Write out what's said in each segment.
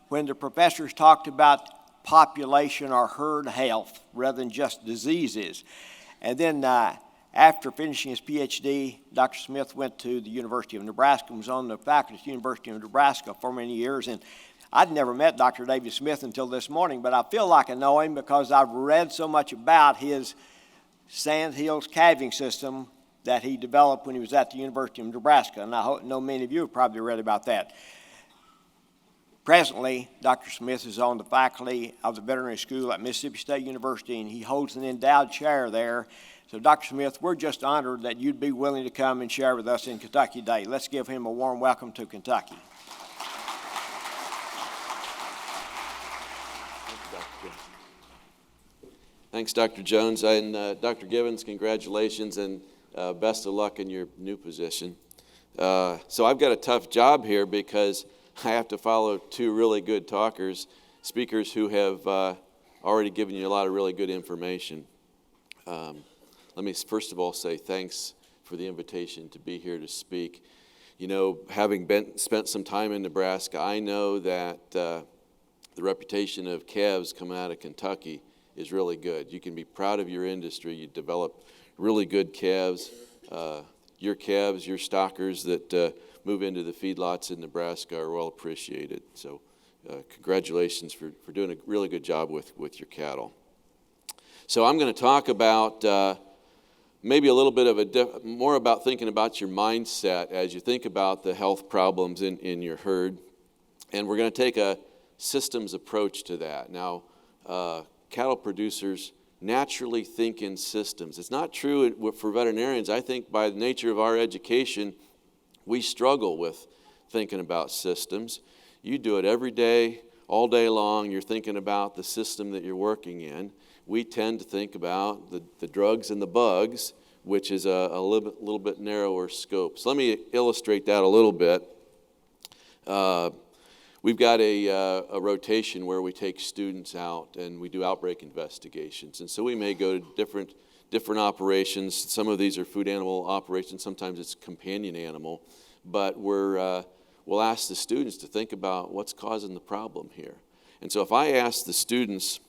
when the professors talked about population or herd health rather than just diseases. And then after finishing his PhD, Dr. Smith went to the University of Nebraska and was on the faculty at the University of Nebraska for many years. And I'd never met Dr. David Smith until this morning, but I feel like I know him because I've read so much about his sandhills calving system that he developed when he was at the University of Nebraska. And I know many of you have probably read about that. Presently, Dr. Smith is on the faculty of the veterinary school at Mississippi State University, and he holds an endowed chair there. So, Dr. Smith, we're just honored that you'd be willing to come and share with us in Kentucky Day. Let's give him a warm welcome to Kentucky. Thanks, Dr. Jones, and Dr. Givens, congratulations, and best of luck in your new position. So I've got a tough job here because I have to follow two really good speakers who have already given you a lot of really good information. Let me first of all say thanks for the invitation to be here to speak. You know, having spent some time in Nebraska, I know that the reputation of calves coming out of Kentucky is really good. You can be proud of your industry. You develop really good calves. Your calves, your stockers that move into the feedlots in Nebraska are well appreciated. So congratulations for doing a really good job with your cattle. So I'm going to talk about maybe a little bit of more about thinking about your mindset as you think about the health problems in your herd. And we're going to take a systems approach to that. Now, cattle producers naturally think in systems. It's not true for veterinarians. I think by the nature of our education, we struggle with thinking about systems. You do it every day, all day long. You're thinking about the system that you're working in. We tend to think about the drugs and the bugs, which is a little bit narrower scope. So let me illustrate that a little bit. We've got a rotation where we take students out and we do outbreak investigations. And so we may go to different operations. Some of these are food animal operations. Sometimes it's companion animal. But we'll ask the students to think about what's causing the problem here. And so if I ask the students,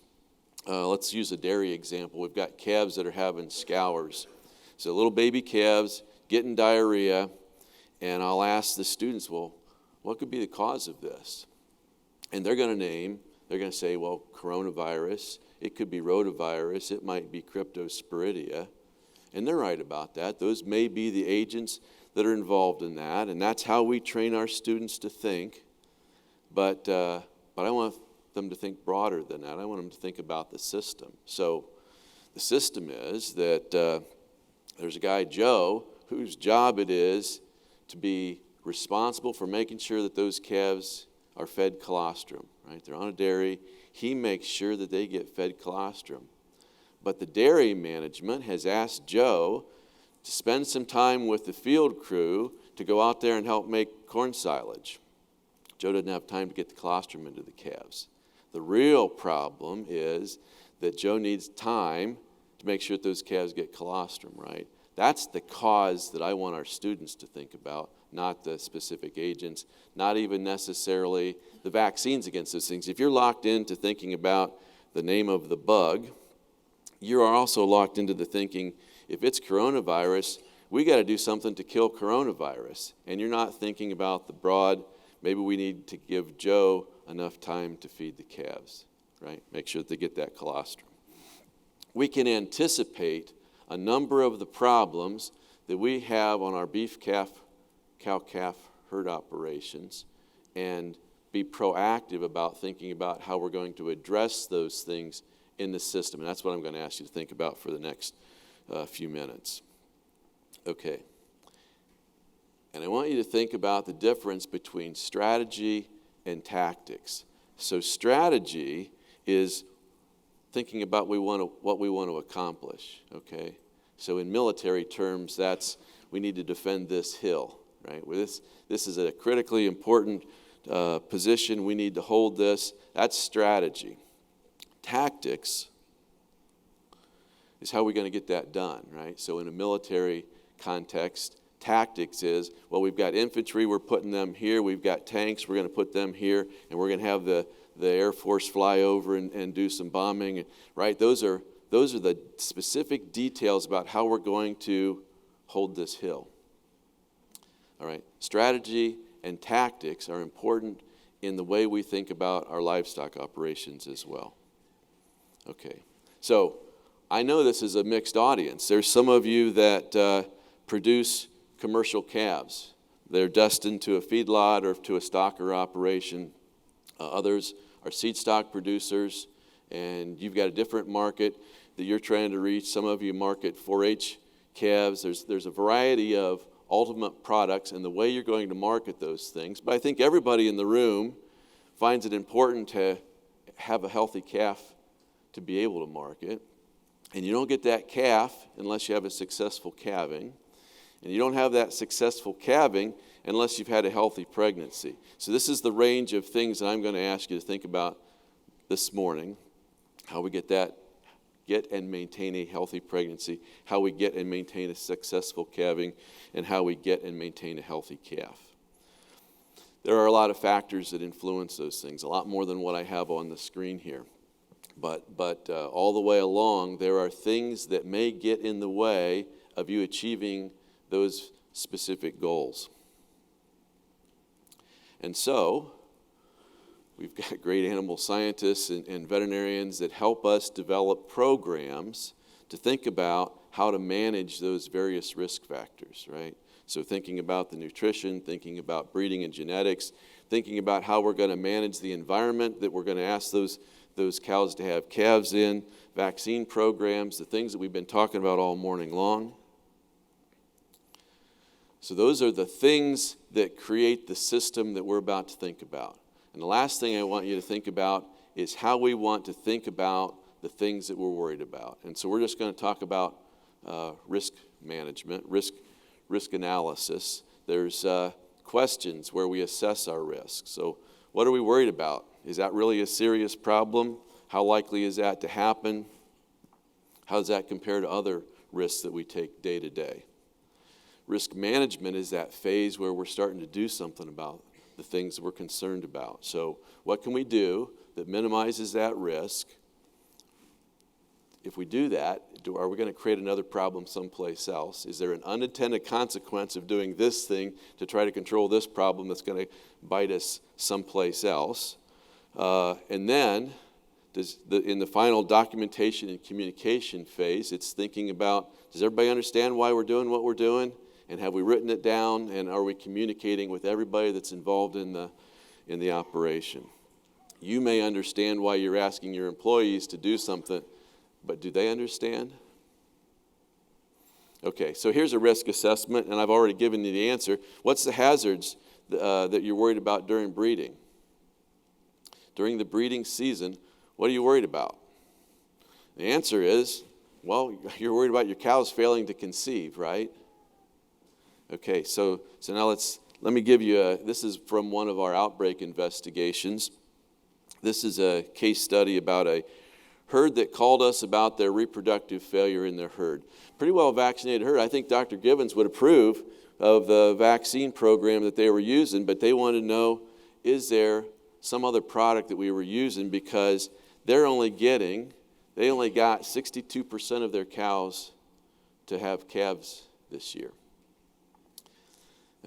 let's use a dairy example. We've got calves that are having scours. So little baby calves getting diarrhea. And I'll ask the students, well, what could be the cause of this? And they're going to say, well, coronavirus, it could be rotavirus, it might be cryptosporidia. And they're right about that. Those may be the agents that are involved in that, and that's how we train our students to think. But I want them to think broader than that. I want them to think about the system. So the system is that there's a guy, Joe, whose job it is to be responsible for making sure that those calves are fed colostrum, right? They're on a dairy. He makes sure that they get fed colostrum. But the dairy management has asked Joe to spend some time with the field crew to go out there and help make corn silage. Joe doesn't have time to get the colostrum into the calves. The real problem is that Joe needs time to make sure that those calves get colostrum, right? That's the cause that I want our students to think about, not the specific agents, not even necessarily the vaccines against those things. If you're locked into thinking about the name of the bug, you are also locked into the thinking, if it's coronavirus, we got to do something to kill coronavirus. And you're not thinking about the broad, maybe we need to give Joe enough time to feed the calves, right? Make sure that they get that colostrum. We can anticipate a number of the problems that we have on our cow-calf herd operations and be proactive about thinking about how we're going to address those things in the system. And that's what I'm going to ask you to think about for the next few minutes. Okay. And I want you to think about the difference between strategy and tactics. So strategy is thinking about what we want to accomplish, okay? So in military terms, that's we need to defend this hill, right? This is a critically important position. We need to hold this. That's strategy. Tactics is how we're going to get that done, right? So in a military context, tactics is, well, we've got infantry, we're putting them here, we've got tanks, we're going to put them here, and we're going to have the Air Force fly over and do some bombing, right? Those are the specific details about how we're going to hold this hill. All right, strategy and tactics are important in the way we think about our livestock operations as well. Okay, so I know this is a mixed audience. There's some of you that produce commercial calves. They're destined to a feedlot or to a stocker operation. Others are seed stock producers, and you've got a different market that you're trying to reach. Some of you market 4-H calves. There's a variety of ultimate products and the way you're going to market those things. But I think everybody in the room finds it important to have a healthy calf to be able to market. And you don't get that calf unless you have a successful calving. And you don't have that successful calving unless you've had a healthy pregnancy. So this is the range of things that I'm going to ask you to think about this morning. How we get and maintain a healthy pregnancy, how we get and maintain a successful calving, and how we get and maintain a healthy calf. There are a lot of factors that influence those things, a lot more than what I have on the screen here. But all the way along, there are things that may get in the way of you achieving those specific goals. And so, we've got great animal scientists and veterinarians that help us develop programs to think about how to manage those various risk factors, right? So thinking about the nutrition, thinking about breeding and genetics, thinking about how we're going to manage the environment that we're going to ask those cows to have calves in, vaccine programs, the things that we've been talking about all morning long. So those are the things that create the system that we're about to think about. And the last thing I want you to think about is how we want to think about the things that we're worried about. And so we're just going to talk about risk management, risk analysis. There's questions where we assess our risk. So what are we worried about? Is that really a serious problem? How likely is that to happen? How does that compare to other risks that we take day to day? Risk management is that phase where we're starting to do something about the things that we're concerned about. So what can we do that minimizes that risk? If we do that, are we going to create another problem someplace else? Is there an unintended consequence of doing this thing to try to control this problem that's going to bite us someplace else? And then, in the final documentation and communication phase, it's thinking about, does everybody understand why we're doing what we're doing? And have we written it down? And are we communicating with everybody that's involved in the operation? You may understand why you're asking your employees to do something, but do they understand? Okay, so here's a risk assessment, and I've already given you the answer. What's the hazards that you're worried about during breeding? During the breeding season, what are you worried about? The answer is, well, you're worried about your cows failing to conceive, right? Okay, so now let me give you this is from one of our outbreak investigations. This is a case study about a herd that called us about their reproductive failure in their herd. Pretty well vaccinated herd. I think Dr. Gibbons would approve of the vaccine program that they were using, but they wanted to know, is there some other product that we were using, because they only got 62% of their cows to have calves this year.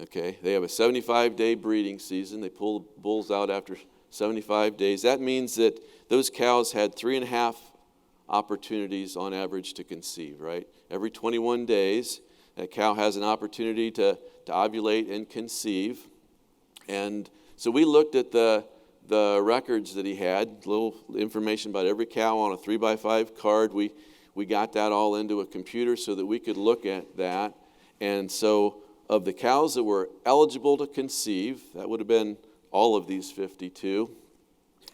Okay, they have a 75-day breeding season. They pull bulls out after 75 days. That means that those cows had 3.5 opportunities on average to conceive, right? Every 21 days, that cow has an opportunity to ovulate and conceive. And so we looked at the records that he had, little information about every cow on a 3x5 card. We got that all into a computer so that we could look at that. And so of the cows that were eligible to conceive, that would have been all of these 52,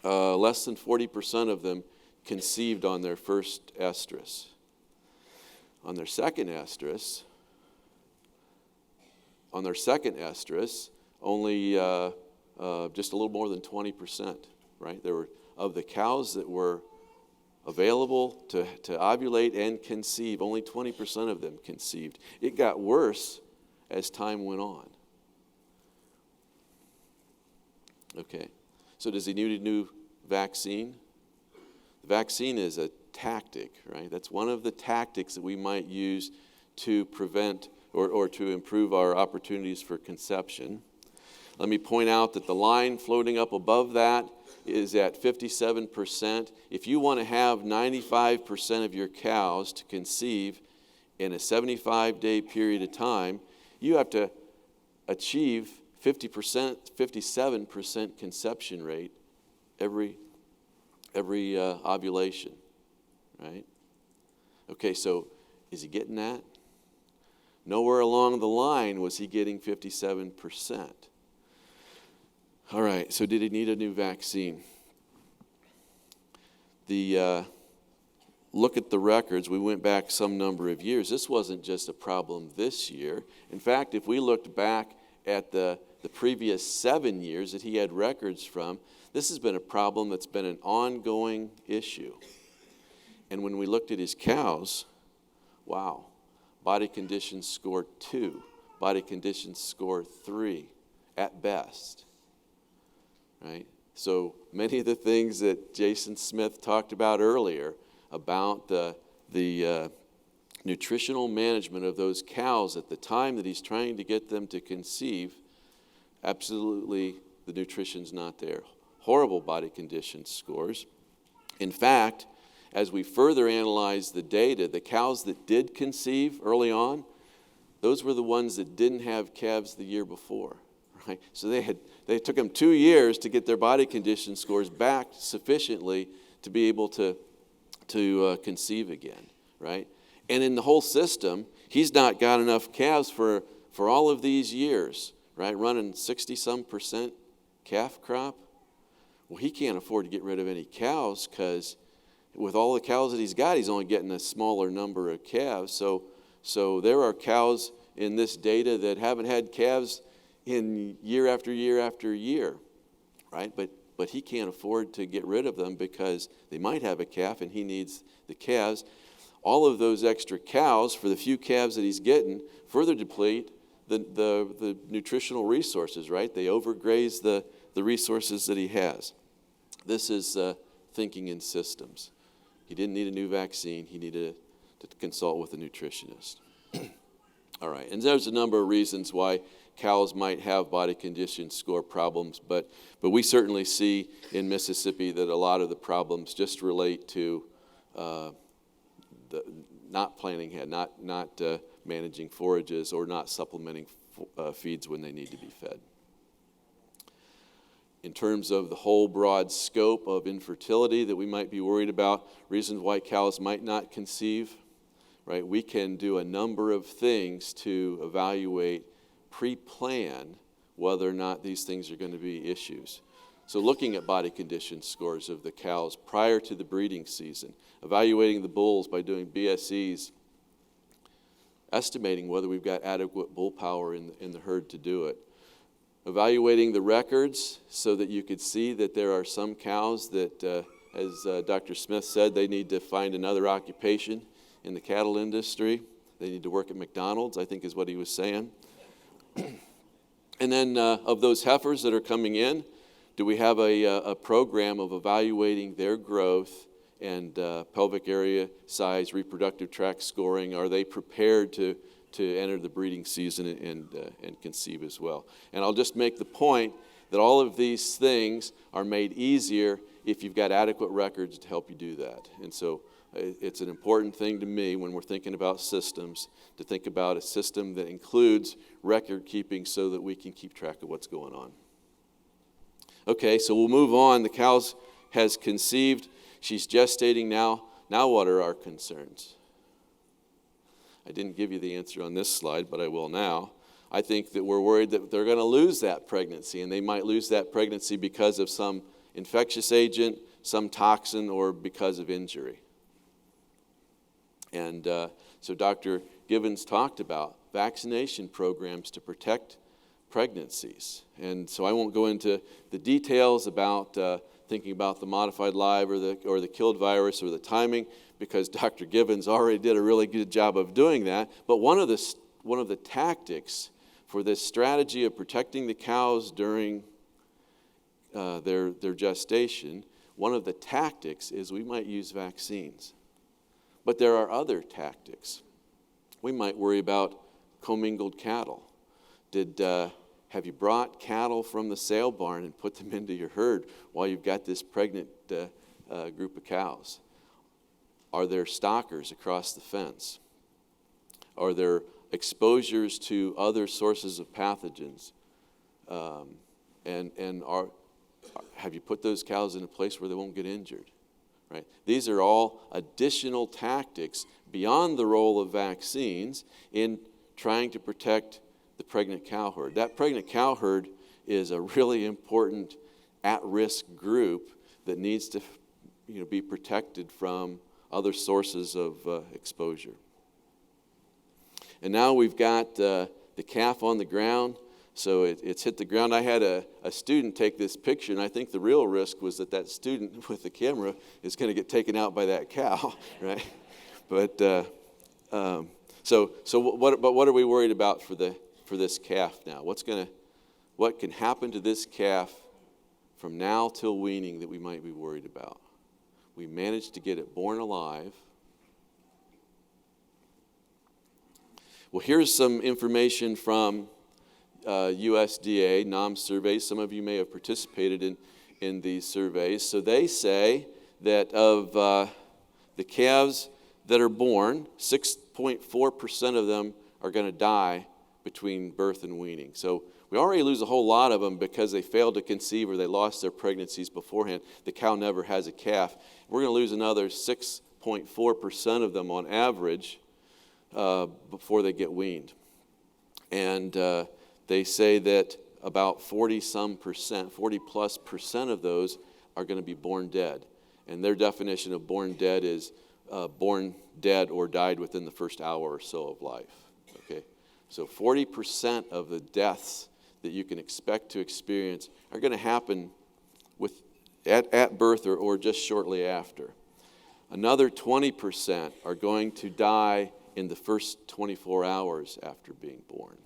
less than 40% of them conceived on their first estrus. On their second estrus, only just a little more than 20%, right? There were, of the cows that were available to ovulate and conceive, only 20% of them conceived. It got worse as time went on. Okay, so does he need a new vaccine? The vaccine is a tactic, right? That's one of the tactics that we might use to prevent or to improve our opportunities for conception. Let me point out that the line floating up above that is at 57%. If you want to have 95% of your cows to conceive in a 75-day period of time, you have to achieve 57% conception rate every ovulation, right? Okay, so is he getting that? Nowhere along the line was he getting 57%. All right, so did he need a new vaccine? Look at the records. We went back some number of years. This wasn't just a problem this year. In fact, if we looked back at the previous 7 years that he had records from, this has been a problem that's been an ongoing issue. And when we looked at his cows, wow, body condition score 2, body condition score 3 at best, right? So many of the things that Jason Smith talked about earlier about the nutritional management of those cows at the time that he's trying to get them to conceive, absolutely the nutrition's not there. Horrible body condition scores. In fact, as we further analyze the data, the cows that did conceive early on, those were the ones that didn't have calves the year before, right? So they took them 2 years to get their body condition scores back sufficiently to be able to conceive again, right? And in the whole system, he's not got enough calves for all of these years, right? Running 60-some% calf crop. Well, he can't afford to get rid of any cows because with all the cows that he's got, he's only getting a smaller number of calves. So there are cows in this data that haven't had calves in year after year after year, right? But he can't afford to get rid of them because they might have a calf and he needs the calves. All of those extra cows, for the few calves that he's getting, further deplete the nutritional resources, right? They overgraze the resources that he has. This is thinking in systems. He didn't need a new vaccine. He needed to consult with a nutritionist. All right, and there's a number of reasons why cows might have body condition score problems, but we certainly see in Mississippi that a lot of the problems just relate to not planning ahead, not managing forages or not supplementing feeds when they need to be fed. In terms of the whole broad scope of infertility that we might be worried about, reasons why cows might not conceive, right? We can do a number of things to evaluate, pre-plan whether or not these things are going to be issues. So looking at body condition scores of the cows prior to the breeding season, evaluating the bulls by doing BSEs, estimating whether we've got adequate bull power in the herd to do it. Evaluating the records so that you could see that there are some cows that, as Dr. Smith said, they need to find another occupation in the cattle industry. They need to work at McDonald's, I think is what he was saying. And then of those heifers that are coming in, do we have a program of evaluating their growth and pelvic area size, reproductive tract scoring? Are they prepared to enter the breeding season and conceive as well? And I'll just make the point that all of these things are made easier if you've got adequate records to help you do that. And so it's an important thing to me when we're thinking about systems to think about a system that includes record keeping so that we can keep track of what's going on. Okay, so we'll move on. The cow has conceived. She's gestating now. Now what are our concerns? I didn't give you the answer on this slide, but I will now. I think that we're worried that they're going to lose that pregnancy, and they might lose that pregnancy because of some infectious agent, some toxin, or because of injury. And so Dr. Gibbons talked about vaccination programs to protect pregnancies. And so I won't go into the details about thinking about the modified live or the killed virus or the timing, because Dr. Gibbons already did a really good job of doing that. But one of the tactics for this strategy of protecting the cows during their gestation, one of the tactics is we might use vaccines. But there are other tactics. We might worry about commingled cattle. Have you brought cattle from the sale barn and put them into your herd while you've got this pregnant group of cows? Are there stockers across the fence? Are there exposures to other sources of pathogens? Have you put those cows in a place where they won't get injured? Right? These are all additional tactics beyond the role of vaccines in trying to protect the pregnant cow herd. That pregnant cow herd is a really important at-risk group that needs to be protected from other sources of exposure. And now we've got the calf on the ground, so it's hit the ground. I had a student take this picture, and I think the real risk was that student with the camera is going to get taken out by that cow, right? But what are we worried about for this calf now? What can happen to this calf from now till weaning that we might be worried about? We managed to get it born alive. Well, here's some information from USDA NOM surveys. Some of you may have participated in these surveys. So they say that of the calves that are born, 6.4% of them are going to die between birth and weaning. So we already lose a whole lot of them because they failed to conceive or they lost their pregnancies beforehand. The cow never has a calf. We're going to lose another 6.4% of them on average before they get weaned. And they say that about 40+ % of those are going to be born dead. And their definition of born dead is born dead or died within the first hour or so of life. Okay, so 40% of the deaths that you can expect to experience are going to happen at birth or just shortly after. Another 20% are going to die in the first 24 hours after being born.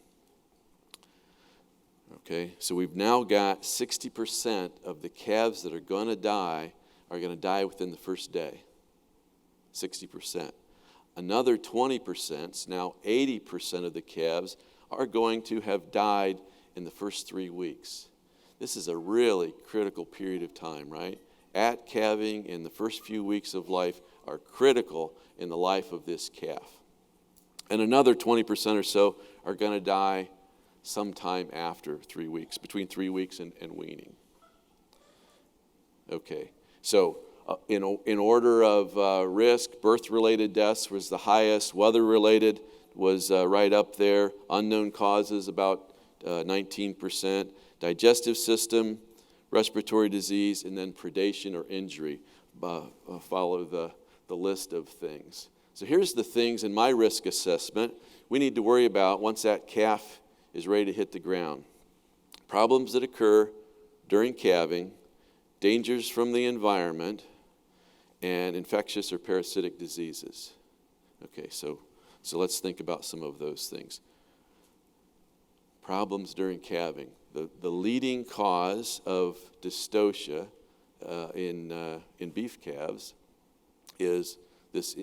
Okay, so we've now got 60% of the calves that are going to die within the first day. 60%. Another 20%, now 80% of the calves, are going to have died in the first 3 weeks. This is a really critical period of time, right? At calving in the first few weeks of life are critical in the life of this calf. And another 20% or so are going to die sometime after 3 weeks, between 3 weeks and weaning. Okay, so in order of risk, birth-related deaths was the highest, weather-related was right up there, unknown causes about 19%, digestive system, respiratory disease, and then predation or injury follow the list of things. So here's the things in my risk assessment we need to worry about once that calf is ready to hit the ground. Problems that occur during calving, dangers from the environment, and infectious or parasitic diseases. Okay, so let's think about some of those things. Problems during calving. The leading cause of dystocia in beef calves is this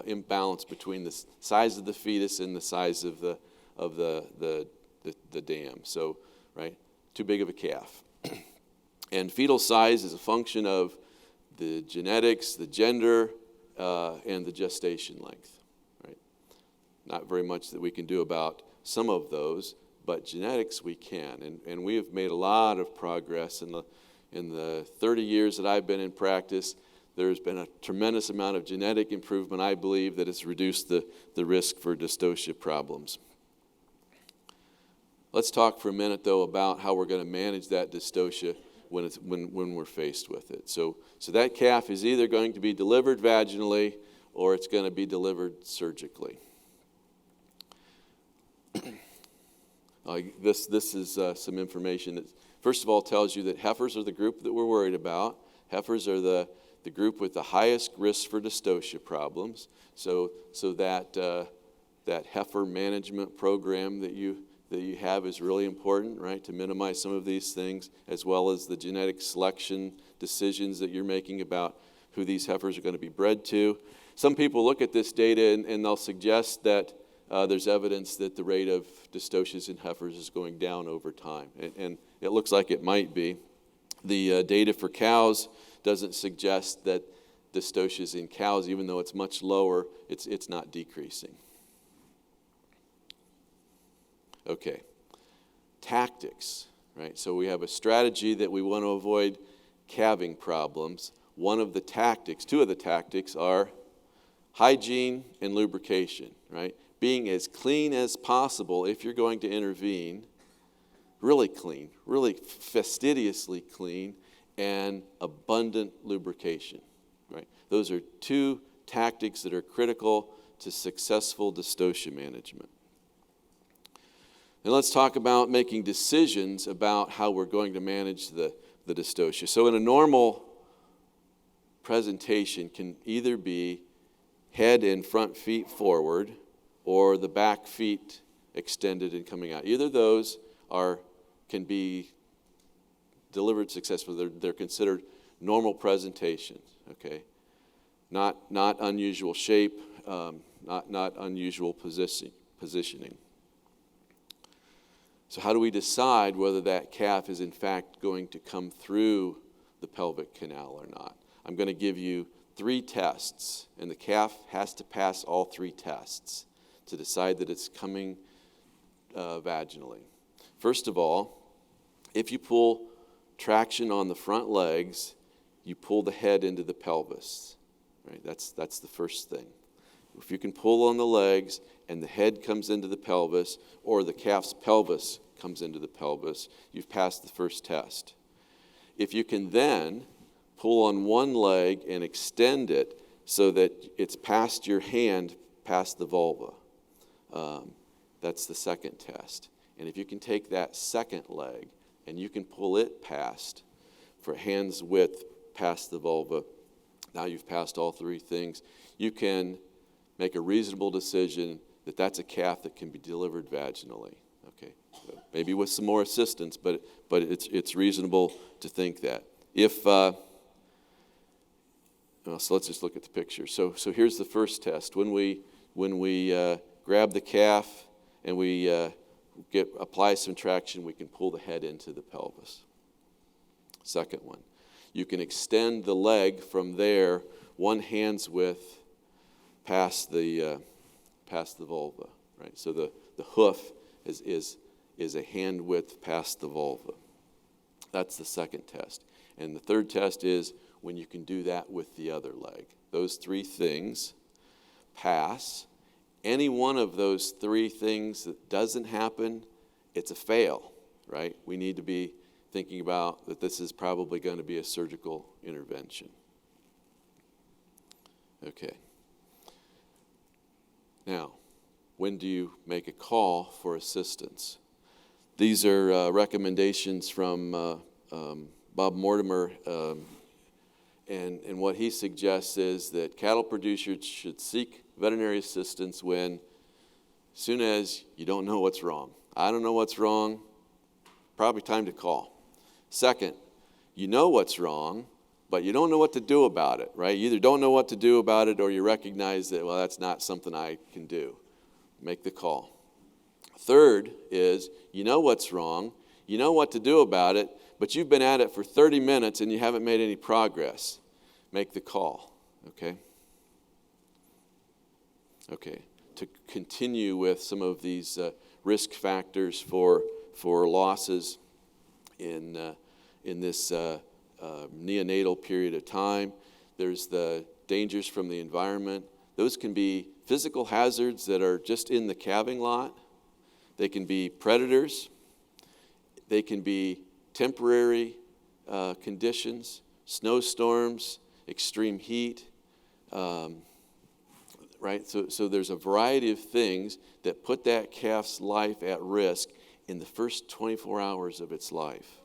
imbalance between the size of the fetus and the size of the dam. So, right, too big of a calf. And fetal size is a function of the genetics, the gender, and the gestation length. Right? Not very much that we can do about some of those, but genetics we can. And we have made a lot of progress in the 30 years that I've been in practice. There's been a tremendous amount of genetic improvement, I believe, that has reduced the risk for dystocia problems. Let's talk for a minute, though, about how we're going to manage that dystocia when we're faced with it. So that calf is either going to be delivered vaginally or it's going to be delivered surgically. This is some information that, first of all, tells you that heifers are the group that we're worried about. Heifers are the group with the highest risk for dystocia problems. So that heifer management program that you that you have is really important, right, to minimize some of these things, as well as the genetic selection decisions that you're making about who these heifers are going to be bred to. Some people look at this data and they'll suggest that there's evidence that the rate of dystocias in heifers is going down over time, and it looks like it might be. The data for cows doesn't suggest that dystocias in cows, even though it's much lower, it's not decreasing. Okay, tactics, right? So we have a strategy that we want to avoid calving problems. One of the tactics, two of the tactics are hygiene and lubrication, right? Being as clean as possible if you're going to intervene, really clean, really fastidiously clean, and abundant lubrication, right? Those are two tactics that are critical to successful dystocia management. And let's talk about making decisions about how we're going to manage the dystocia. So in a normal presentation can either be head and front feet forward or the back feet extended and coming out. Either of those can be delivered successfully. They're considered normal presentations, okay? Not unusual shape, not unusual positioning. So how do we decide whether that calf is in fact going to come through the pelvic canal or not? I'm going to give you 3 tests, and the calf has to pass all 3 tests to decide that it's coming vaginally. First of all, if you pull traction on the front legs, you pull the head into the pelvis, right? That's the first thing. If you can pull on the legs and the head comes into the pelvis, or the calf's pelvis comes into the pelvis, you've passed the first test. If you can then pull on one leg and extend it so that it's past your hand, past the vulva, that's the second test. And if you can take that second leg and you can pull it past for hand's width past the vulva, now you've passed all 3 things. You can make a reasonable decision that that's a calf that can be delivered vaginally. Okay, so maybe with some more assistance, but it's reasonable to think that. So let's just look at the picture. So here's the first test. When we grab the calf and we apply some traction, we can pull the head into the pelvis. Second one, you can extend the leg from there, one hand's width past the vulva, right? So the hoof is a hand width past the vulva. That's the second test. And the third test is when you can do that with the other leg. Those 3 things pass. Any one of those 3 things that doesn't happen, it's a fail, right? We need to be thinking about that this is probably going to be a surgical intervention. Okay. Now, when do you make a call for assistance? These are recommendations from Bob Mortimer, and what he suggests is that cattle producers should seek veterinary assistance as soon as you don't know what's wrong. I don't know what's wrong, probably time to call. Second, you know what's wrong, but you don't know what to do about it, right? You either don't know what to do about it or you recognize that, well, that's not something I can do. Make the call. Third is, you know what's wrong, you know what to do about it, but you've been at it for 30 minutes and you haven't made any progress. Make the call, okay? Okay, to continue with some of these risk factors for losses in this neonatal period of time. There's the dangers from the environment. Those can be physical hazards that are just in the calving lot. They can be predators. They can be temporary conditions, snowstorms, extreme heat, right? So there's a variety of things that put that calf's life at risk in the first 24 hours of its life.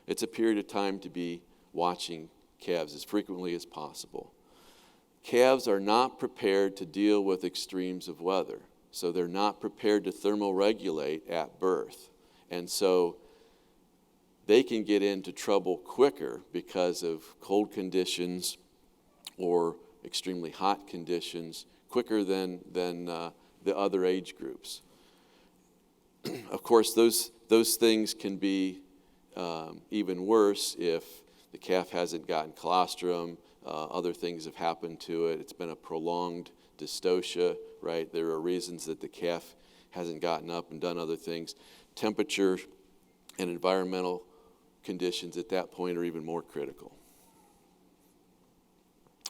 It's a period of time to be watching calves as frequently as possible. Calves are not prepared to deal with extremes of weather. So they're not prepared to thermoregulate at birth. And so they can get into trouble quicker because of cold conditions or extremely hot conditions quicker than the other age groups. Of course, those things can be even worse if the calf hasn't gotten colostrum, other things have happened to it, it's been a prolonged dystocia, right? There are reasons that the calf hasn't gotten up and done other things. Temperature and environmental conditions at that point are even more critical.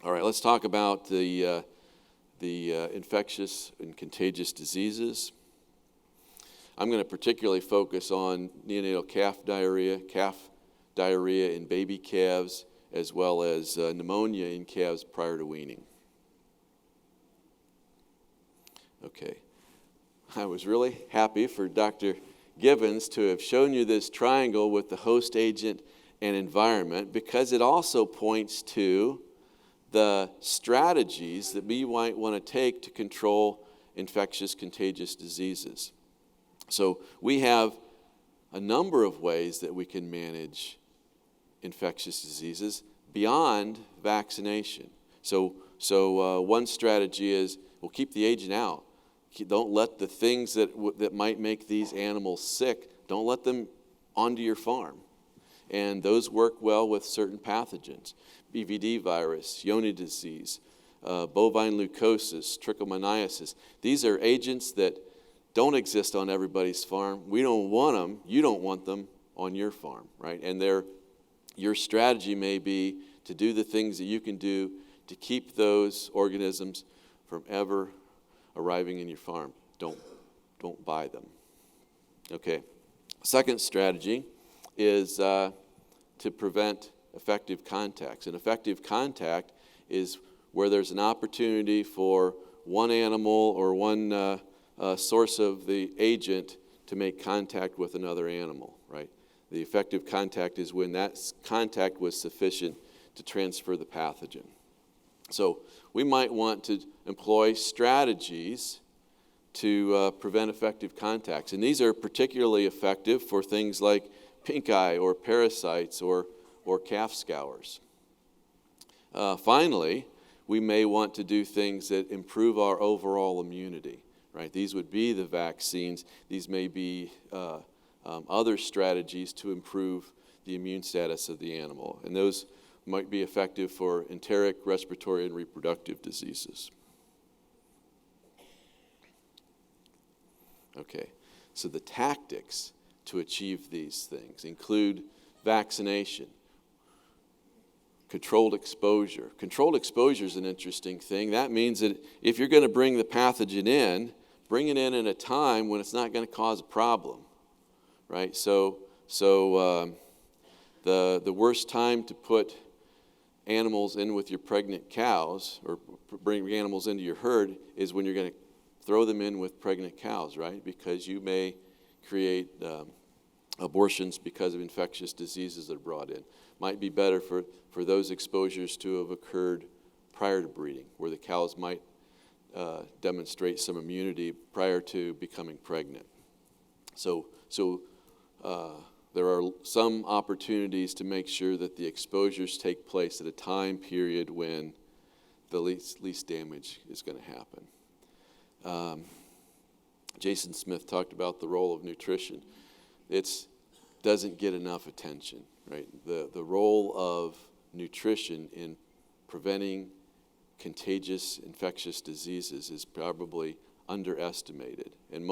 All right, let's talk about the infectious and contagious diseases. I'm going to particularly focus on neonatal calf diarrhea in baby calves, as well as pneumonia in calves prior to weaning. Okay, I was really happy for Dr. Gibbons to have shown you this triangle with the host agent and environment, because it also points to the strategies that we might want to take to control infectious contagious diseases. So we have a number of ways that we can manage infectious diseases beyond vaccination. So one strategy is, we'll keep the agent out. Don't let the things that might make these animals sick, don't let them onto your farm. And those work well with certain pathogens. BVD virus, Yoni disease, bovine leukosis, trichomoniasis. These are agents that don't exist on everybody's farm. We don't want them. You don't want them on your farm, right? And your strategy may be to do the things that you can do to keep those organisms from ever arriving in your farm. Don't buy them. Okay. Second strategy is to prevent effective contacts. And effective contact is where there's an opportunity for one animal or one source of the agent to make contact with another animal, right? The effective contact is when that contact was sufficient to transfer the pathogen. So we might want to employ strategies to prevent effective contacts. And these are particularly effective for things like pink eye or parasites or calf scours. Finally, we may want to do things that improve our overall immunity, right? These would be the vaccines. These may be other strategies to improve the immune status of the animal. And those might be effective for enteric, respiratory, and reproductive diseases. Okay, so the tactics to achieve these things include vaccination, controlled exposure. Controlled exposure is an interesting thing. That means that if you're going to bring the pathogen in, bring it in at a time when it's not going to cause a problem, right? So the worst time to put animals in with your pregnant cows or bring animals into your herd is when you're going to throw them in with pregnant cows, right? Because you may create abortions because of infectious diseases that are brought in. Might be better for those exposures to have occurred prior to breeding, where the cows might demonstrate some immunity prior to becoming pregnant. So there are some opportunities to make sure that the exposures take place at a time period when the least damage is going to happen. Jason Smith talked about the role of nutrition. It doesn't get enough attention, right? The role of nutrition in preventing contagious infectious diseases is probably underestimated. And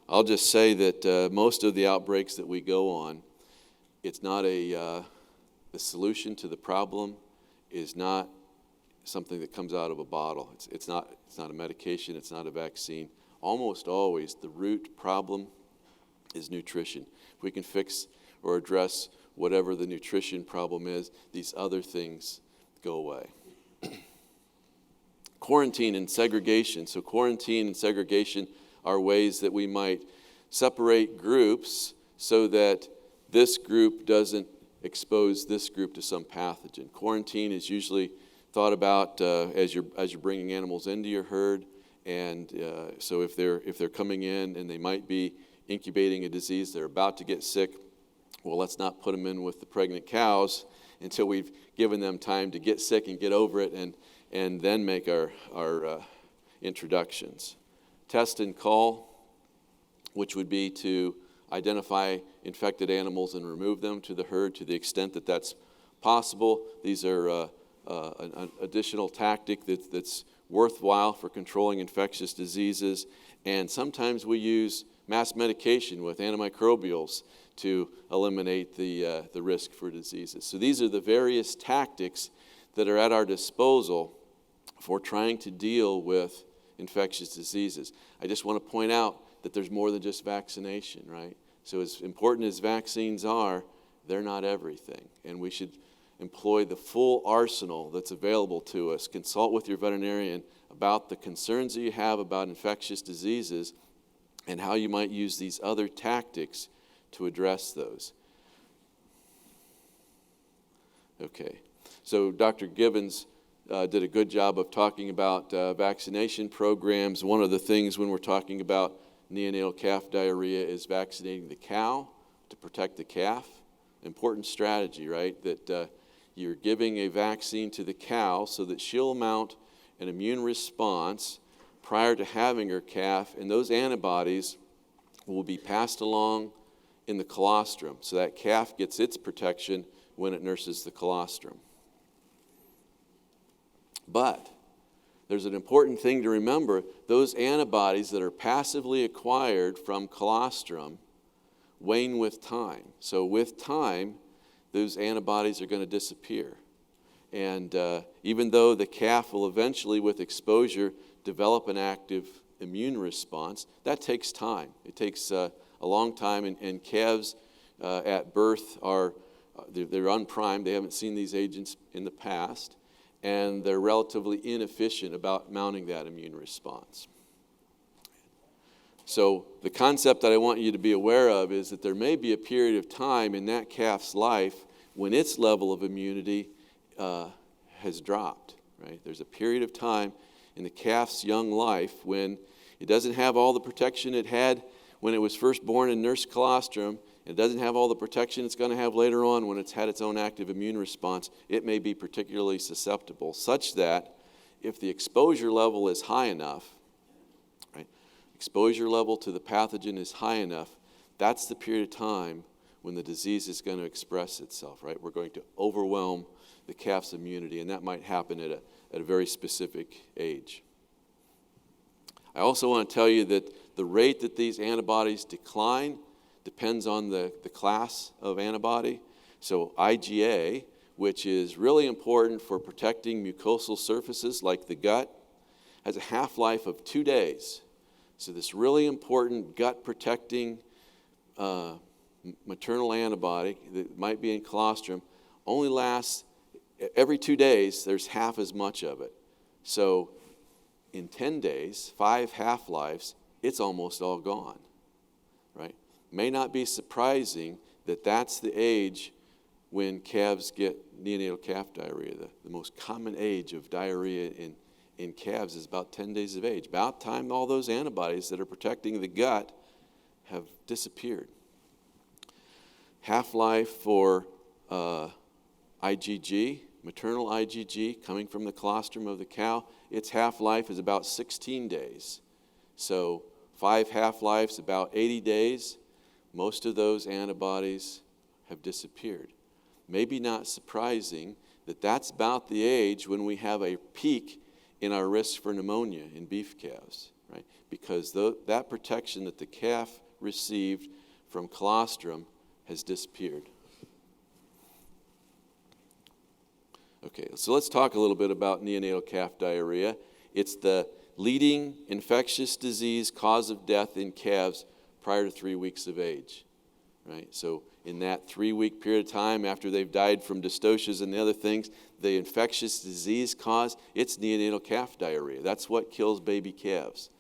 I'll just say that most of the outbreaks that we go on, it's not the solution to the problem is not something that comes out of a bottle. It's not a medication, it's not a vaccine. Almost always the root problem is nutrition. If we can fix or address whatever the nutrition problem is, these other things go away. Quarantine and segregation. So quarantine and segregation are ways that we might separate groups so that this group doesn't expose this group to some pathogen. Quarantine is usually thought about as you're bringing animals into your herd, And so if they're coming in and they might be incubating a disease, they're about to get sick, well, let's not put them in with the pregnant cows until we've given them time to get sick and get over it, and then make our introductions. Test and cull, which would be to identify infected animals and remove them to the herd to the extent that that's possible. These are an additional tactic that's worthwhile for controlling infectious diseases. And sometimes we use mass medication with antimicrobials to eliminate the risk for diseases. So these are the various tactics that are at our disposal for trying to deal with infectious diseases. I just want to point out that there's more than just vaccination, right? So as important as vaccines are, they're not everything. And we should employ the full arsenal that's available to us. Consult with your veterinarian about the concerns that you have about infectious diseases and how you might use these other tactics to address those. Okay, so Dr. Gibbons did a good job of talking about vaccination programs. One of the things when we're talking about neonatal calf diarrhea is vaccinating the cow to protect the calf. Important strategy, right? That you're giving a vaccine to the cow so that she'll mount an immune response prior to having her calf, and those antibodies will be passed along in the colostrum. So that calf gets its protection when it nurses the colostrum. But there's an important thing to remember. Those antibodies that are passively acquired from colostrum wane with time. So with time, those antibodies are going to disappear. And even though the calf will eventually, with exposure, develop an active immune response, that takes time. It takes a long time, and calves at birth they're unprimed. They haven't seen these agents in the past, and they're relatively inefficient about mounting that immune response. So the concept that I want you to be aware of is that there may be a period of time in that calf's life when its level of immunity has dropped, right? There's a period of time in the calf's young life when it doesn't have all the protection it had when it was first born and nursed colostrum. It doesn't have all the protection it's going to have later on when it's had its own active immune response. It may be particularly susceptible, such that if the exposure level is high enough, right, exposure level to the pathogen is high enough, that's the period of time when the disease is going to express itself, right? We're going to overwhelm the calf's immunity, and that might happen at a very specific age. I also want to tell you that the rate that these antibodies decline depends on the class of antibody. So IgA, which is really important for protecting mucosal surfaces like the gut, has a half-life of 2 days. So this really important gut-protecting maternal antibody that might be in colostrum only lasts, every 2 days, there's half as much of it. So in 10 days, 5 half-lives, it's almost all gone, right? May not be surprising that that's the age when calves get neonatal calf diarrhea. The most common age of diarrhea in calves is about 10 days of age. About time all those antibodies that are protecting the gut have disappeared. Half-life for IgG, maternal IgG, coming from the colostrum of the cow, its half-life is about 16 days. So 5 half-lives, about 80 days. Most of those antibodies have disappeared. Maybe not surprising that that's about the age when we have a peak in our risk for pneumonia in beef calves, right? Because that protection that the calf received from colostrum has disappeared. Okay, so let's talk a little bit about neonatal calf diarrhea. It's the leading infectious disease cause of death in calves prior to 3 weeks of age, right? So in that 3-week period of time after they've died from dystocias and the other things, the infectious disease cause, it's neonatal calf diarrhea. That's what kills baby calves.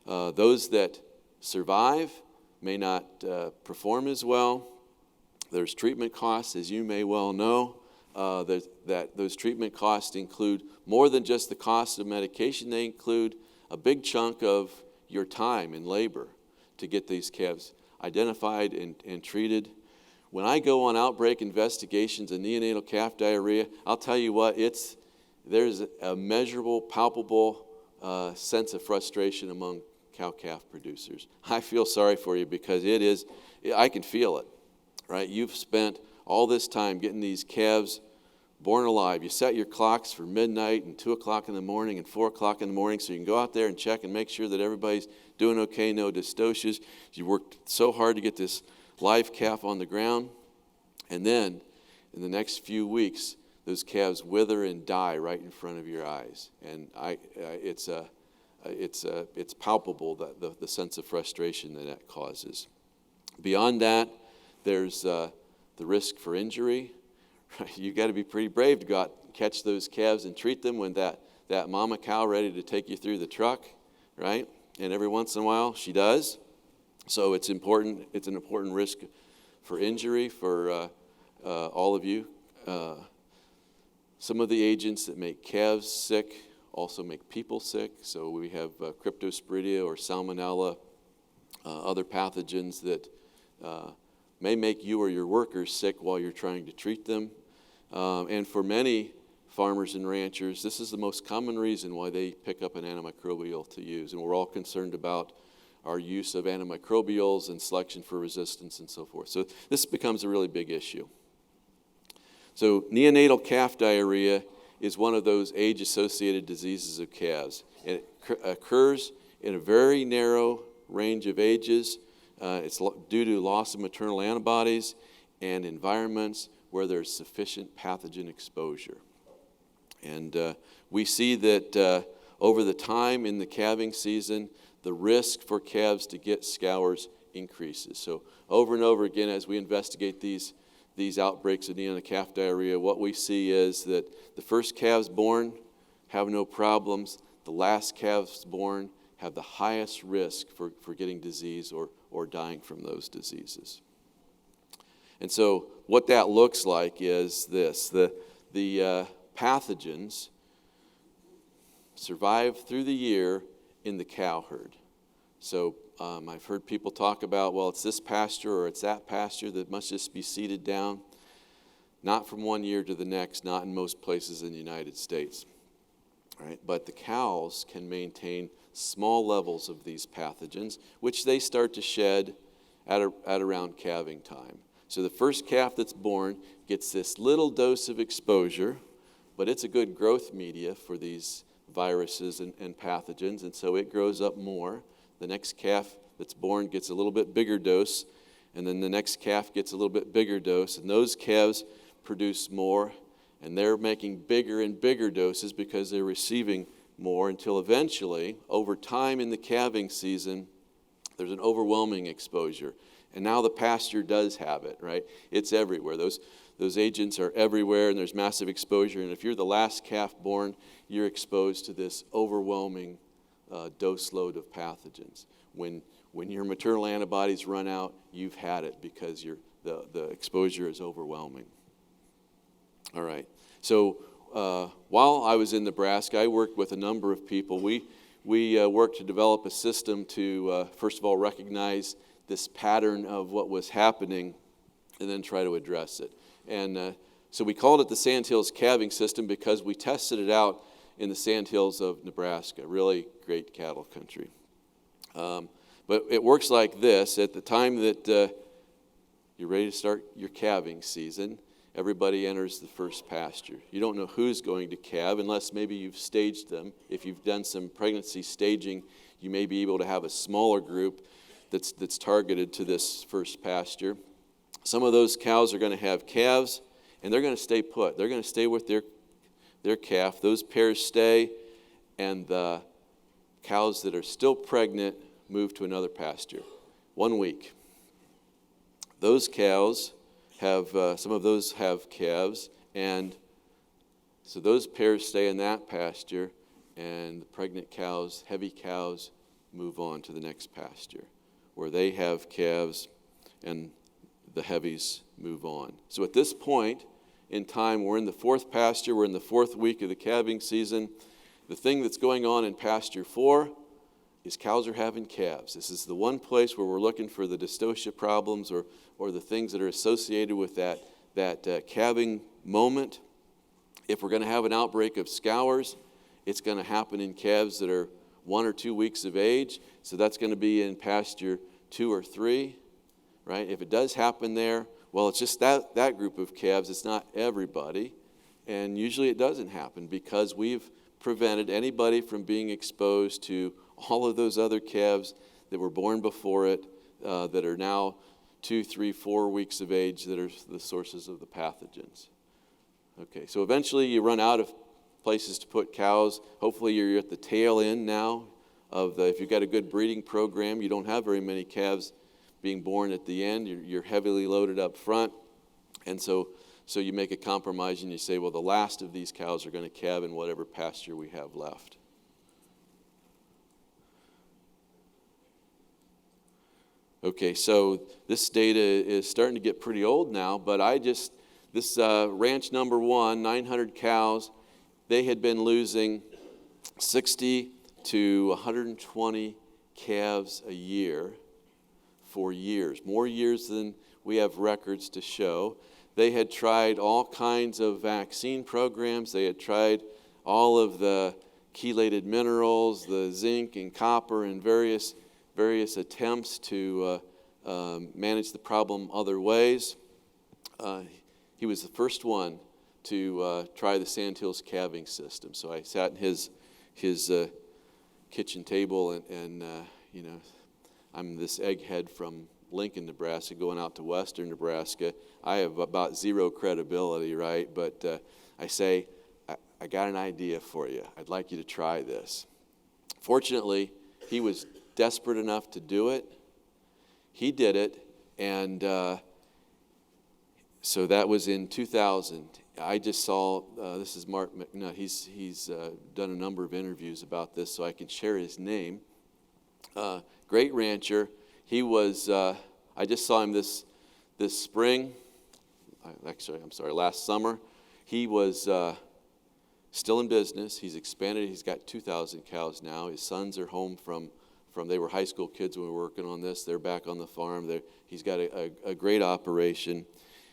Those that survive may not perform as well. There's treatment costs, as you may well know. Those treatment costs include more than just the cost of medication. They include a big chunk of your time in labor to get these calves identified and treated. When I go on outbreak investigations and neonatal calf diarrhea, I'll tell you what, there's a measurable, palpable sense of frustration among cow-calf producers. I feel sorry for you because I can feel it, right? You've spent all this time getting these calves born alive. You set your clocks for midnight and 2 o'clock in the morning and 4 o'clock in the morning so you can go out there and check and make sure that everybody's doing okay, no dystocias. You worked so hard to get this live calf on the ground, and then in the next few weeks, those calves wither and die right in front of your eyes. And it's palpable, the sense of frustration that causes. Beyond that, there's the risk for injury. You got to be pretty brave to go out and catch those calves and treat them when that mama cow ready to take you through the truck, right? And every once in a while, she does. So it's important. It's an important risk for injury for all of you. Some of the agents that make calves sick also make people sick. So we have cryptosporidia or salmonella, other pathogens that may make you or your workers sick while you're trying to treat them. And for many farmers and ranchers, this is the most common reason why they pick up an antimicrobial to use. And we're all concerned about our use of antimicrobials and selection for resistance and so forth. So this becomes a really big issue. So neonatal calf diarrhea is one of those age-associated diseases of calves. And it occurs in a very narrow range of ages. It's due to loss of maternal antibodies and environments where there's sufficient pathogen exposure. And we see that over the time in the calving season, the risk for calves to get scours increases. So over and over again, as we investigate these outbreaks of neonatal calf diarrhea, what we see is that the first calves born have no problems. The last calves born have the highest risk for getting disease or dying from those diseases. And so what that looks like is this. The pathogens survive through the year in the cow herd. So I've heard people talk about, well, it's this pasture or it's that pasture that must just be seeded down. Not from one year to the next, not in most places in the United States. Right? But the cows can maintain small levels of these pathogens, which they start to shed at around calving time. So the first calf that's born gets this little dose of exposure, but it's a good growth media for these viruses and pathogens, and so it grows up more. The next calf that's born gets a little bit bigger dose, and then the next calf gets a little bit bigger dose, and those calves produce more, and they're making bigger and bigger doses because they're receiving more until eventually, over time in the calving season, there's an overwhelming exposure. And now the pasture does have it, right? It's everywhere. Those agents are everywhere, and there's massive exposure. And if you're the last calf born, you're exposed to this overwhelming dose load of pathogens. When your maternal antibodies run out, you've had it because the exposure is overwhelming. All right. So while I was in Nebraska, I worked with a number of people. We worked to develop a system to, first of all, recognize this pattern of what was happening and then try to address it. And so we called it the Sandhills Calving System because we tested it out in the Sandhills of Nebraska, really great cattle country. But it works like this. At the time that you're ready to start your calving season, everybody enters the first pasture. You don't know who's going to calve unless maybe you've staged them. If you've done some pregnancy staging, you may be able to have a smaller group that's targeted to this first pasture. Some of those cows are going to have calves, and they're going to stay put. They're going to stay with their calf. Those pairs stay, and the cows that are still pregnant move to another pasture. 1 week. Those cows have, some of those have calves, and so those pairs stay in that pasture, and the pregnant cows, heavy cows, move on to the next pasture, where they have calves, and the heavies move on. So at this point in time, we're in the fourth pasture, we're in the fourth week of the calving season. The thing that's going on in pasture 4 is cows are having calves. This is the one place where we're looking for the dystocia problems or the things that are associated with that calving moment. If we're going to have an outbreak of scours, it's going to happen in calves that are 1 or 2 weeks of age. So that's going to be in pasture 2 or 3, right? If it does happen there, well, it's just that group of calves. It's not everybody. And usually it doesn't happen because we've prevented anybody from being exposed to all of those other calves that were born before it that are now 2, 3, 4 weeks of age that are the sources of the pathogens. Okay, so eventually you run out of places to put cows. Hopefully you're at the tail end now if you've got a good breeding program, you don't have very many calves being born at the end. You're heavily loaded up front. And so you make a compromise and you say, well, the last of these cows are going to calve in whatever pasture we have left. Okay, so this data is starting to get pretty old now, but this ranch number 1, 900 cows, they had been losing 60 to 120 calves a year for years, more years than we have records to show. They had tried all kinds of vaccine programs. They had tried all of the chelated minerals, the zinc and copper, and various attempts to manage the problem other ways. He was the first one to try the Sandhills calving system. So I sat in his kitchen table, and I'm this egghead from Lincoln, Nebraska, going out to western Nebraska. I have about zero credibility, right? But I say, I got an idea for you. I'd like you to try this. Fortunately, he was desperate enough to do it. He did it, and so that was in 2000. I just saw, this is Mark McNutt. He's done a number of interviews about this, so I can share his name. Great rancher. He was, I just saw him this spring. Last summer. He was still in business. He's expanded. He's got 2,000 cows now. His sons are home from they were high school kids when we were working on this. They're back on the farm. He's got a great operation.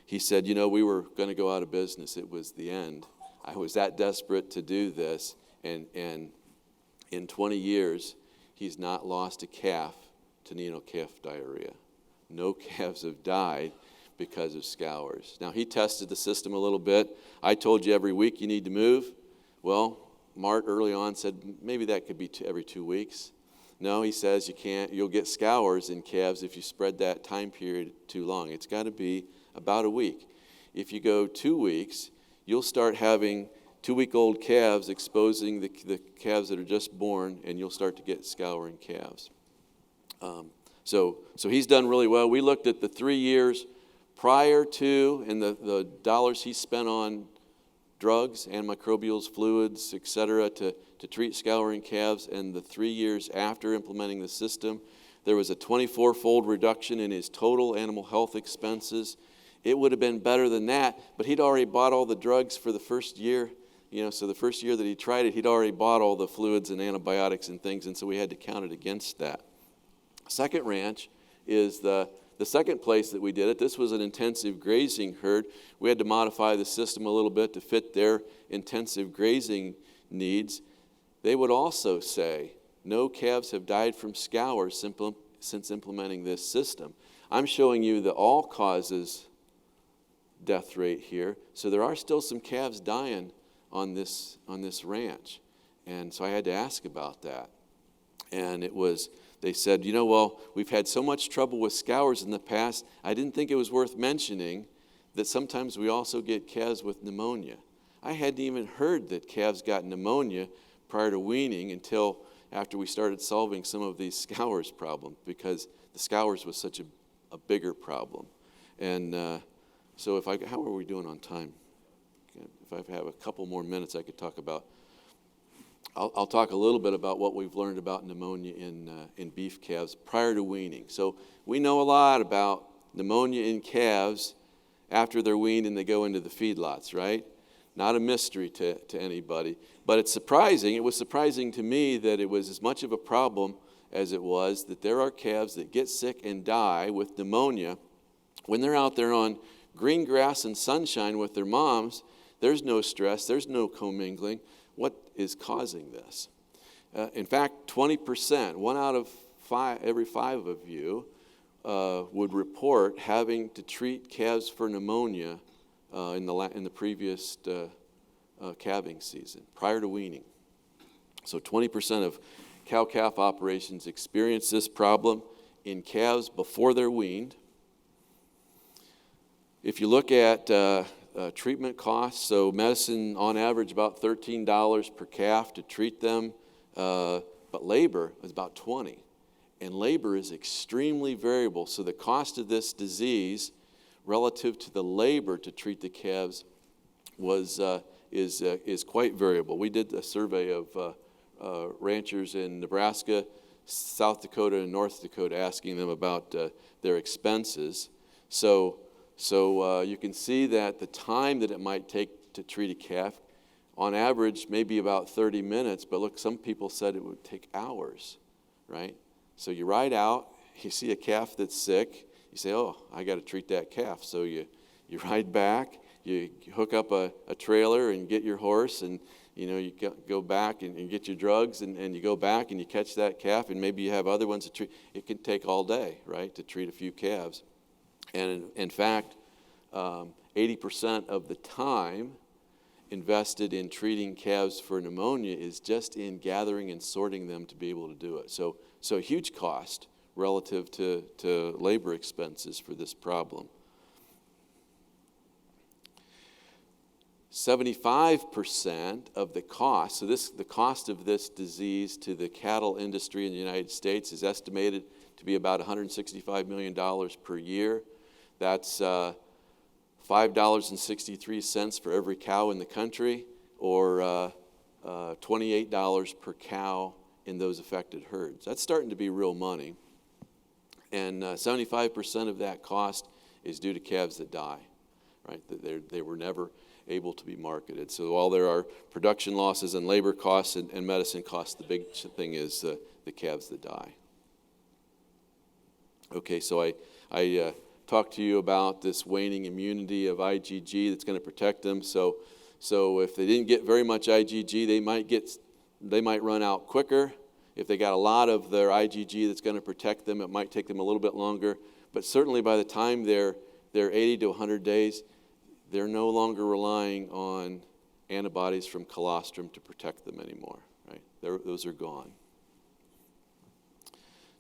He said, we were going to go out of business. It was the end. I was that desperate to do this, and in 20 years, he's not lost a calf to neonatal calf diarrhea. No calves have died because of scours. Now, he tested the system a little bit. I told you every week you need to move. Well, Mart early on said maybe that could be every 2 weeks. No, he says you can't. You'll get scours in calves if you spread that time period too long. It's got to be about a week. If you go 2 weeks, you'll start having 2-week-old calves exposing the calves that are just born, and you'll start to get scouring calves. So he's done really well. We looked at the 3 years prior to, and the dollars he spent on drugs, antimicrobials, fluids, etc., to treat scouring calves, and the 3 years after implementing the system. There was a 24-fold reduction in his total animal health expenses. It would have been better than that, but he'd already bought all the drugs for the first year. So the first year that he tried it, he'd already bought all the fluids and antibiotics and things, and so we had to count it against that. Second ranch is the second place that we did it. This was an intensive grazing herd. We had to modify the system a little bit to fit their intensive grazing needs. They would also say, no calves have died from scours since implementing this system. I'm showing you the all causes death rate here. So there are still some calves dying on this ranch. And so I had to ask about that. And they said, well, we've had so much trouble with scours in the past, I didn't think it was worth mentioning that sometimes we also get calves with pneumonia. I hadn't even heard that calves got pneumonia prior to weaning until after we started solving some of these scours problems, because the scours was such a bigger problem. And so how are we doing on time? If I have a couple more minutes, I could talk about, I'll talk a little bit about what we've learned about pneumonia in beef calves prior to weaning. So we know a lot about pneumonia in calves after they're weaned and they go into the feedlots, right? Not a mystery to anybody. But it's surprising. It was surprising to me that it was as much of a problem as it was, that there are calves that get sick and die with pneumonia when they're out there on green grass and sunshine with their moms. There's no stress, there's no commingling. What is causing this? In fact, 20%, 1 out of every 5 of you, would report having to treat calves for pneumonia in the previous calving season, prior to weaning. So 20% of cow-calf operations experience this problem in calves before they're weaned. If you look at treatment costs, so medicine on average about $13 per calf to treat them, but labor is about $20. And labor is extremely variable, so the cost of this disease relative to the labor to treat the calves is quite variable. We did a survey of ranchers in Nebraska, South Dakota, and North Dakota, asking them about their expenses. So you can see that the time that it might take to treat a calf, on average, maybe about 30 minutes, but look, some people said it would take hours, right? So you ride out, you see a calf that's sick, you say, oh, I got to treat that calf. So you ride back, you hook up a trailer and get your horse, and you go back and get your drugs, and you go back and you catch that calf, and maybe you have other ones to treat. It can take all day, right, to treat a few calves. And in fact, 80% of the time invested in treating calves for pneumonia is just in gathering and sorting them to be able to do it. So a huge cost relative to labor expenses for this problem. 75% of the cost, the cost of this disease to the cattle industry in the United States is estimated to be about $165 million per year. That's $5.63 for every cow in the country, or $28 per cow in those affected herds. That's starting to be real money. And 75% of that cost is due to calves that die, right? They were never able to be marketed. So while there are production losses and labor costs and medicine costs, the big thing is the calves that die. Okay, so I talked to you about this waning immunity of IgG that's going to protect them. So if they didn't get very much IgG, they might run out quicker. If they got a lot of their IgG that's going to protect them, it might take them a little bit longer. But certainly by the time they're 80 to 100 days, they're no longer relying on antibodies from colostrum to protect them anymore. Right? Those are gone.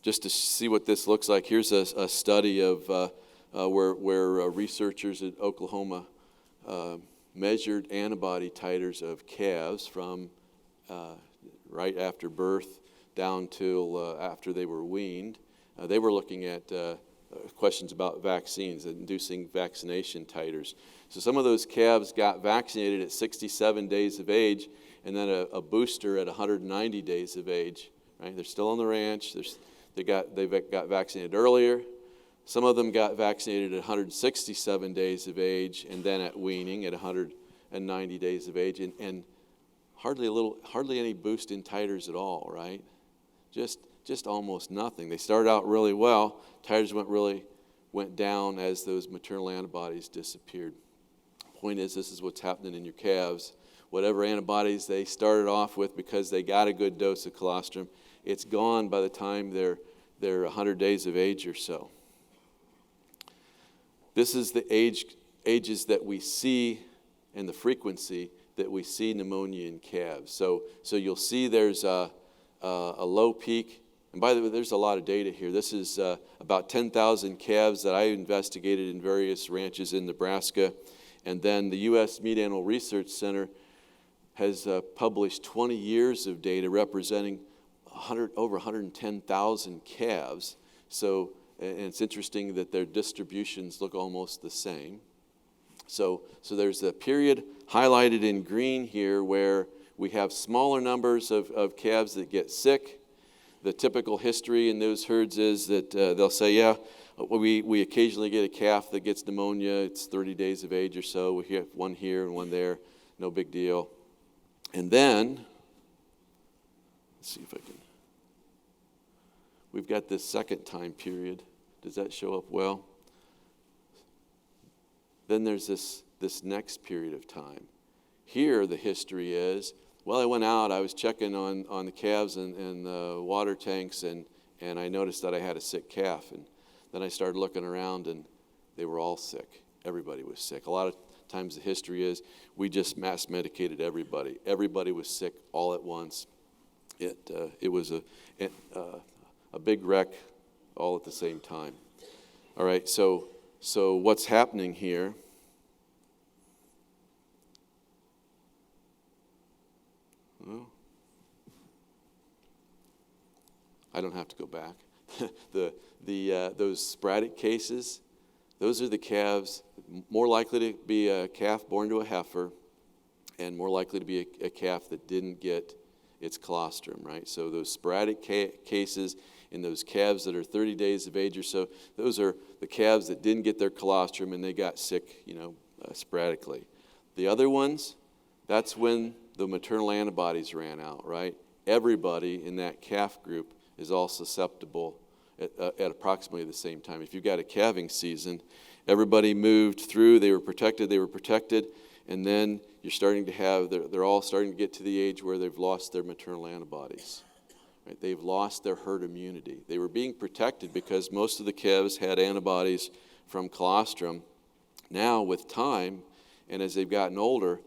Just to see what this looks like, here's a study of where researchers at Oklahoma measured antibody titers of calves from right after birth down till after they were weaned. They were looking at questions about vaccines, inducing vaccination titers. So some of those calves got vaccinated at 67 days of age, and then a booster at 190 days of age. Right? They're still on the ranch. They got vaccinated earlier. Some of them got vaccinated at 167 days of age, and then at weaning at 190 days of age, and hardly any boost in titers at all, right? Just almost nothing. They started out really well. Titers went down as those maternal antibodies disappeared. Point is, this is what's happening in your calves. Whatever antibodies they started off with because they got a good dose of colostrum, it's gone by the time they're 100 days of age or so. This is the ages that we see and the frequency that we see pneumonia in calves. So you'll see there's a low peak. And by the way, there's a lot of data here. This is about 10,000 calves that I investigated in various ranches in Nebraska. And then the U.S. Meat Animal Research Center has published 20 years of data representing over 110,000 calves. So, and it's interesting that their distributions look almost the same. So there's a period highlighted in green here where we have smaller numbers of calves that get sick. The typical history in those herds is that they'll say, yeah, we occasionally get a calf that gets pneumonia. It's 30 days of age or so. We have one here and one there. No big deal. And then, let's see if I can. we've got this second time period. Does that show up well? Then there's this next period of time. Here, the history is, well, I went out, I was checking on the calves and the water tanks, and I noticed that I had a sick calf. And then I started looking around, and they were all sick. Everybody was sick. A lot of times the history is we just mass medicated everybody. Everybody was sick all at once. It was a big wreck all at the same time. All right, so what's happening here? Well, I don't have to go back. Those sporadic cases, those are the calves more likely to be a calf born to a heifer, and more likely to be a calf that didn't get its colostrum, right? So those sporadic cases in those calves that are 30 days of age or so, those are the calves that didn't get their colostrum and they got sick, sporadically. The other ones, that's when the maternal antibodies ran out, right? Everybody in that calf group is all susceptible at approximately the same time. If you've got a calving season, everybody moved through, they were protected, and then you're starting to have, they're all starting to get to the age where they've lost their maternal antibodies. Right? They've lost their herd immunity. They were being protected because most of the calves had antibodies from colostrum. Now, with time, and as they've gotten older,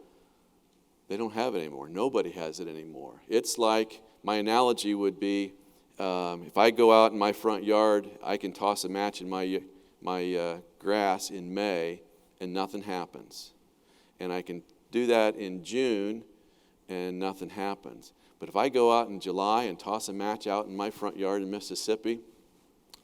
they don't have it anymore. Nobody has it anymore. It's like, my analogy would be, if I go out in my front yard, I can toss a match in my grass in May and nothing happens. And I can do that in June and nothing happens. But if I go out in July and toss a match out in my front yard in Mississippi,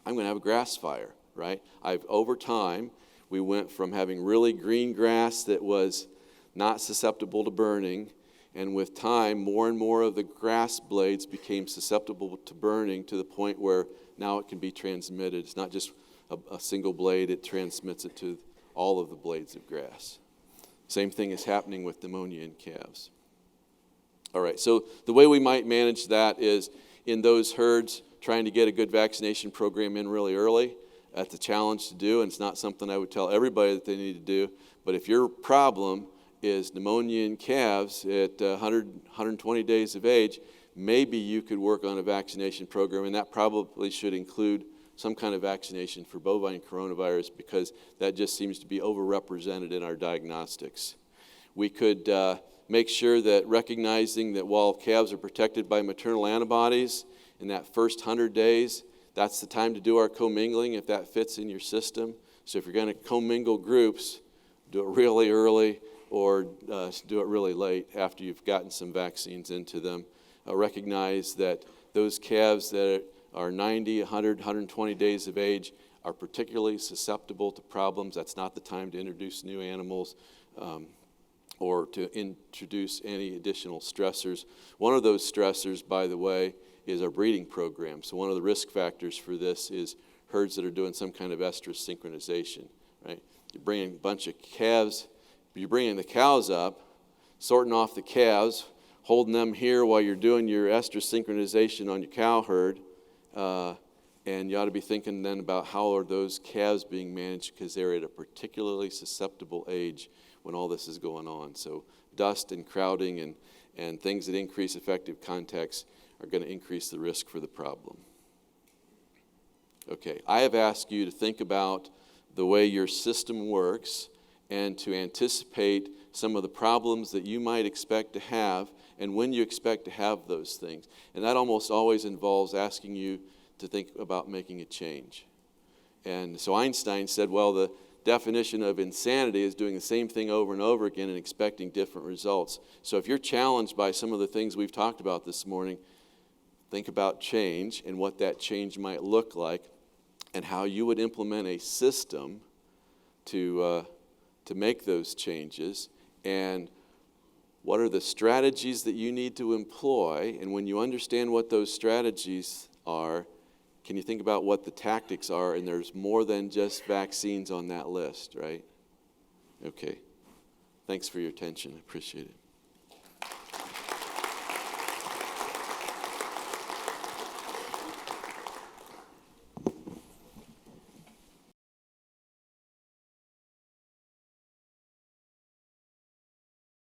I'm going to have a grass fire, right? Over time, we went from having really green grass that was not susceptible to burning, and with time, more and more of the grass blades became susceptible to burning to the point where now it can be transmitted. It's not just a single blade, it transmits it to all of the blades of grass. Same thing is happening with pneumonia in calves. All right, so the way we might manage that is in those herds, trying to get a good vaccination program in really early. That's a challenge to do, and it's not something I would tell everybody that they need to do. But if your problem is pneumonia in calves at 120 days of age, maybe you could work on a vaccination program, and that probably should include some kind of vaccination for bovine coronavirus because that just seems to be overrepresented in our diagnostics. We could make sure that recognizing that while calves are protected by maternal antibodies in that first 100 days, that's the time to do our commingling if that fits in your system. So if you're going to commingle groups, do it really early or do it really late after you've gotten some vaccines into them. Recognize that those calves that are 90, 100, 120 days of age are particularly susceptible to problems. That's not the time to introduce new animals or to introduce any additional stressors. One of those stressors, by the way, is our breeding program. So one of the risk factors for this is herds that are doing some kind of estrus synchronization, right? You're bringing a bunch of calves, you're bringing the cows up, sorting off the calves, holding them here while you're doing your estrus synchronization on your cow herd, and you ought to be thinking then about how are those calves being managed because they're at a particularly susceptible age when all this is going on. So dust and crowding and things that increase effective contacts are going to increase the risk for the problem. Okay, I have asked you to think about the way your system works and to anticipate some of the problems that you might expect to have and when you expect to have those things. And that almost always involves asking you to think about making a change. And so Einstein said, well, the definition of insanity is doing the same thing over and over again and expecting different results. So if you're challenged by some of the things we've talked about this morning, think about change and what that change might look like and how you would implement a system to make those changes, and what are the strategies that you need to employ. And when you understand what those strategies are, can you think about what the tactics are? And there's more than just vaccines on that list, right? Okay. Thanks for your attention. I appreciate it.